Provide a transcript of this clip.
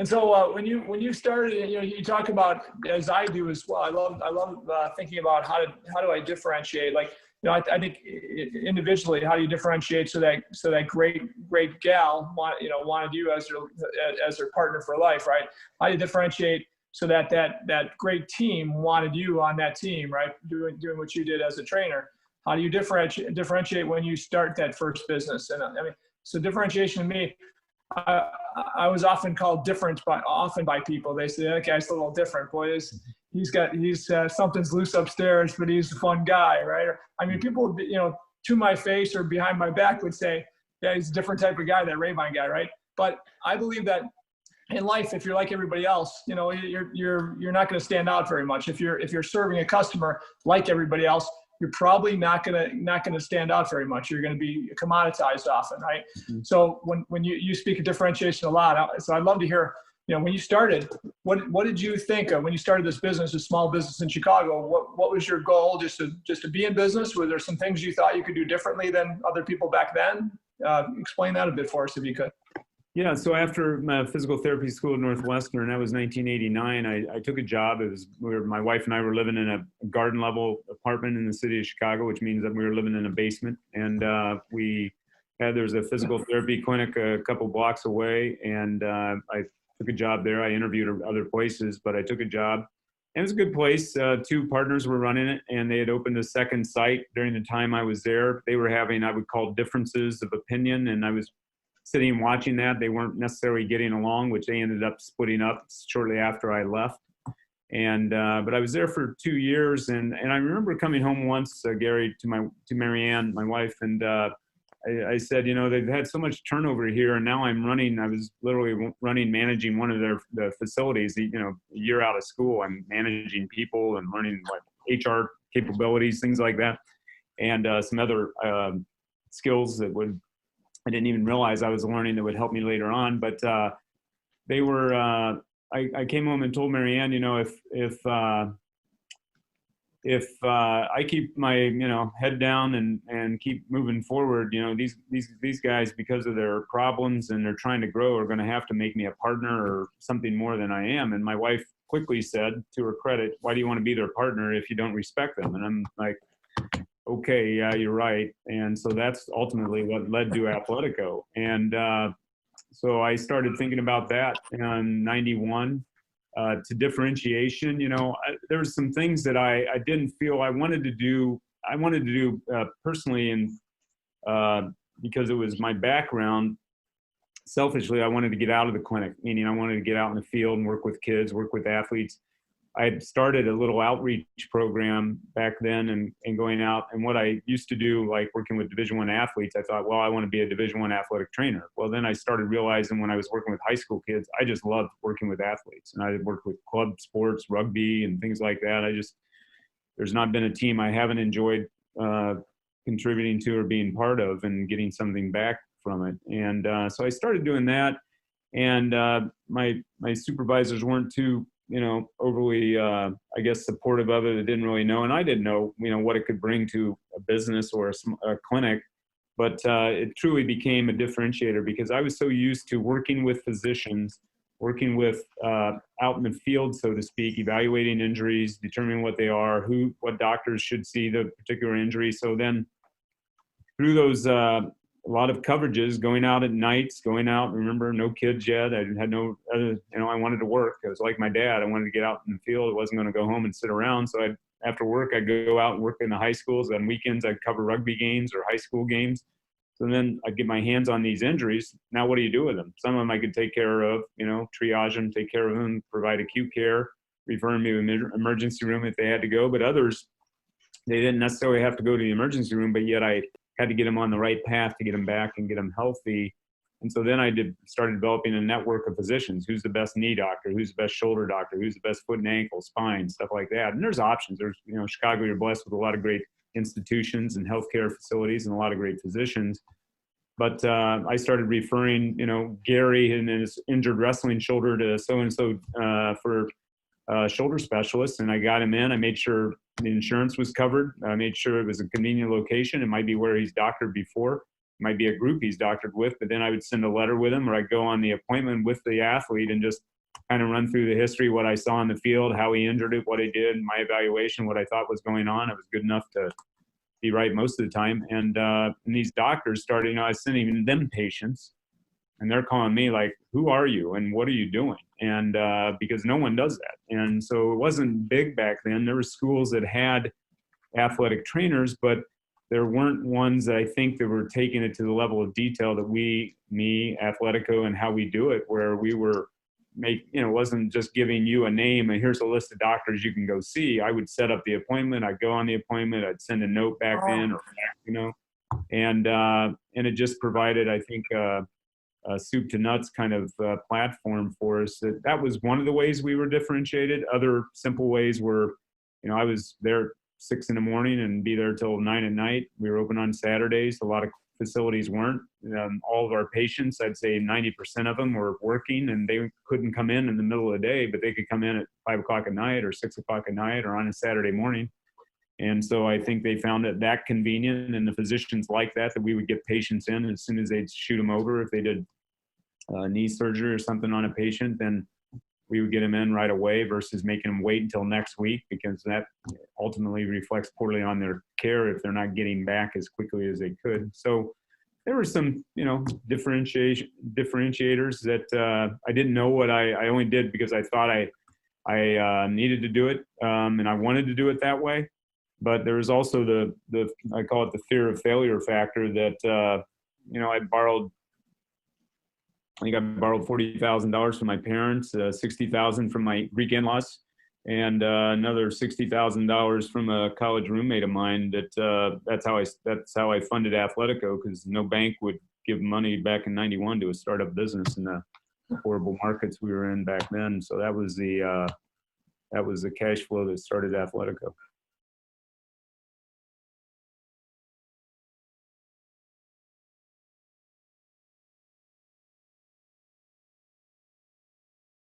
And so when you started, you talk about, as I do as well. I love thinking about how do I differentiate. Like, I think individually, how do you differentiate so that great gal wanted you as their partner for life, right? How do you differentiate so that great team wanted you on that team, right? Doing what you did as a trainer. How do you differentiate when you start that first business? And I mean, so differentiation to me, I was often called different by people. They say, that guy's a little different. Boy, he's something's loose upstairs, but he's a fun guy, right? I mean, people, to my face or behind my back would say, yeah, he's a different type of guy, that Rabine guy, right? But I believe that in life, if you're like everybody else, you're not going to stand out very much. If you're serving a customer like everybody else, you're probably not gonna stand out very much. You're gonna be commoditized often, right? Mm-hmm. So when you speak of differentiation a lot, so I'd love to hear, when you started, what did you think of when you started this business, a small business in Chicago? What was your goal? Just to be in business? Were there some things you thought you could do differently than other people back then? Explain that a bit for us, if you could. Yeah, so after my physical therapy school at Northwestern, that was 1989, I took a job. It was my wife and I were living in a garden level apartment in the city of Chicago, which means that we were living in a basement. And there's a physical therapy clinic a couple blocks away, and I took a job there. I interviewed other places, but I took a job. And it was a good place. Two partners were running it, and they had opened a second site during the time I was there. They were having, I would call, differences of opinion, and I was sitting and watching that. They weren't necessarily getting along, which they ended up splitting up shortly after I left. And but I was there for 2 years, and I remember coming home once, Gary, to Marianne, my wife, and I said, they've had so much turnover here, and now I was literally managing one of the facilities. A year out of school, I'm managing people and learning HR capabilities, things like that, and some other skills that I didn't even realize I was learning that would help me later on. But they were, I came home and told Marianne, if I keep my, head down and keep moving forward, these guys, because of their problems and they're trying to grow, are going to have to make me a partner or something more than I am. And my wife quickly said, to her credit, why do you want to be their partner if you don't respect them? And I'm like, okay, yeah, you're right. And so that's ultimately what led to Athletico. And so I started thinking about that in 91. To differentiation, there were some things that I didn't feel I wanted to do. I wanted to do personally, and because it was my background, selfishly, I wanted to get out of the clinic, meaning I wanted to get out in the field and work with kids, work with athletes. I had started a little outreach program back then and going out. And what I used to do, like working with Division I athletes, I thought, well, I want to be a Division I athletic trainer. Well, then I started realizing when I was working with high school kids, I just loved working with athletes. And I worked with club sports, rugby, and things like that. There's not been a team I haven't enjoyed contributing to or being part of and getting something back from it. And so I started doing that. And my supervisors weren't too overly, I guess, supportive of it. They didn't really know. And I didn't know, what it could bring to a business or a clinic. But it truly became a differentiator because I was so used to working with physicians, working with out in the field, so to speak, evaluating injuries, determining what they are, what doctors should see the particular injury. So then through those, a lot of coverages, going out at nights, remember, no kids yet. I had no, I wanted to work. It was like my dad. I wanted to get out in the field. I wasn't going to go home and sit around. So after work, I'd go out and work in the high schools. On weekends, I'd cover rugby games or high school games. So then I'd get my hands on these injuries. Now, what do you do with them? Some of them I could take care of, triage them, take care of them, provide acute care, refer them to an emergency room if they had to go. But others, they didn't necessarily have to go to the emergency room, but yet I had to get them on the right path to get them back and get them healthy. And so then I started developing a network of physicians. Who's the best knee doctor? Who's the best shoulder doctor? Who's the best foot and ankle, spine, stuff like that. And there's options. There's, Chicago, you're blessed with a lot of great institutions and healthcare facilities and a lot of great physicians. But I started referring, Gary and his injured wrestling shoulder to so-and-so for shoulder specialists. And I got him in. I made sure the insurance was covered. I made sure it was a convenient location. It might be where he's doctored before. might be a group he's doctored with, but then I would send a letter with him, or I'd go on the appointment with the athlete and just kind of run through the history, what I saw in the field, how he injured it, what he did, my evaluation, what I thought was going on. I was good enough to be right most of the time. And these doctors started, I was sending them patients, and they're calling me like, who are you and what are you doing? And because no one does that. And so it wasn't big back then. There were schools that had athletic trainers, but there weren't ones that I think that were taking it to the level of detail that me, Athletico, and how we do it, where we were wasn't just giving you a name and here's a list of doctors you can go see. I would set up the appointment. I'd go on the appointment. I'd send a note back in, or back, and it just provided, I think, a soup to nuts kind of platform for us. That was one of the ways we were differentiated. Other simple ways were, I was there 6 a.m. and be there till 9 p.m. We were open on Saturdays. A lot of facilities weren't. All of our patients, I'd say 90% of them were working, and they couldn't come in the middle of the day, but they could come in at 5 o'clock at night or 6 o'clock at night or on a Saturday morning. And so I think they found it that convenient, and the physicians like that we would get patients in as soon as they'd shoot them over. If they did knee surgery or something on a patient, then we would get them in right away versus making them wait until next week, because that ultimately reflects poorly on their care if they're not getting back as quickly as they could. So there were some, differentiators that I didn't know what I only did because I thought I needed to do it, and I wanted to do it that way. But there was also the I call it the fear of failure factor that, I think I borrowed $40,000 from my parents, $60,000 from my Greek in-laws, and another $60,000 from a college roommate of mine. That's how I funded Athletico, because no bank would give money back in '91 to a startup business in the horrible markets we were in back then. So that was the cash flow that started Athletico.